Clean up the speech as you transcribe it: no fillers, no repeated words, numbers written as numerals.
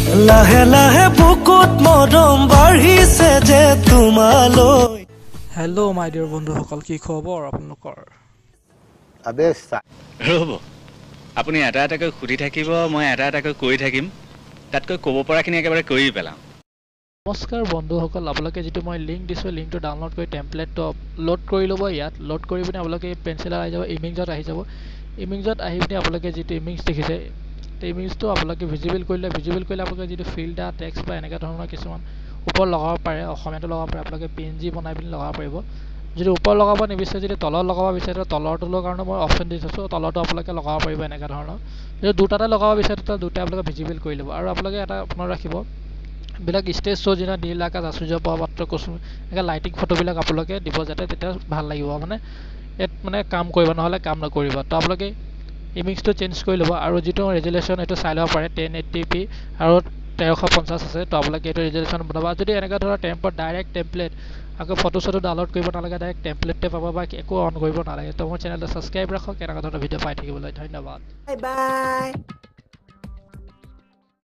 লাহে লাহে বুকুত মৰম বাঢ়িছে যে তোমালৈ। হেল্ল' মাই ডিয়াৰ বন্ধুসকল, কি খবৰ আপোনালোকৰ? ৰ'ব, আপুনি এটা এটাকৈ সুধি থাকিব, মই এটা এটাকৈ কৈ থাকিম, তাতকৈ ক'ব পৰাখিনি একেবাৰে কৰি পেলাম। নমস্কাৰ বন্ধুসকল, আপোনালোকে যিটো মই লিংক দিছোঁ, লিংকটো ডাউনলোড কৰি টেম্পলেটটো লোড কৰি ল'ব। ইয়াত লোড কৰি পিনে আপোনালোকে পেঞ্চিলত আহি যাব, ইমেজত আহি যাব। ইমেজত আহি পিনে আপোনালোকে যিটো ইমেজ দেখিছে, ইমেজটো আপোনালোকে ভিজিবল কৰিলে আপোনালোকে যিটো ফিল্টাৰ টেক্সট বা এনেকুৱা ধৰণৰ কিছুমান ওপৰত লগাব পাৰে, অসমীয়াটো লগাব পাৰে, আপোনালোকে PNG বনাই পিনে লগাব পাৰিব। যদি ওপৰত লগাব নিবিচাৰে, যদি তলত লগাব বিচাৰে, তলৰটোৰ কাৰণে মই অপশ্যন দি থৈছোঁ, তলৰটো আপোনালোকে লগাব পাৰিব এনেকুৱা ধৰণৰ। যদি দুটাতে লগাব বিচাৰে তেতিয়া দুটাই আপোনালোকে ভিজিবল কৰি ল'ব। আৰু আপোনালোকে এটা আপোনাৰ ৰাখিব, বিলাক ষ্টেজ শ্ব' যেনে নীল আকাশ, আশ্চৰ্য পাত্ৰ কুসুম, এনেকৈ লাইটিং ফটোবিলাক আপোনালোকে দিব, যাতে তেতিয়া ভাল লাগিব। মানে ইয়াত মানে কাম কৰিব, নহ'লে কাম নকৰিব। তো আপোনালোকে ইমেজটো চেঞ্জ কৰি ল'ব। আৰু যিটো ৰেজুলেশ্যন এইটো চাই ল'ব পাৰে, 1080p আৰু 1350 আছে। তো আপোনালোকে এইটো ৰেজুলেশ্যন বনাব। যদি এনেকুৱা ধৰণৰ ডাইৰেক্ট টেম্পলেট, আকৌ ফটো চটো ডাউনলোড কৰিব নালাগে, ডাইৰেক্ট টেম্পলেটে পাব বা একো অন কৰিব নালাগে। তো মোৰ চেনেলটো ছাবস্ক্ৰাইব ৰাখক এনেকুৱা ধৰণৰ ভিডিঅ' পাই থাকিবলৈ। ধন্যবাদ। Bye bye.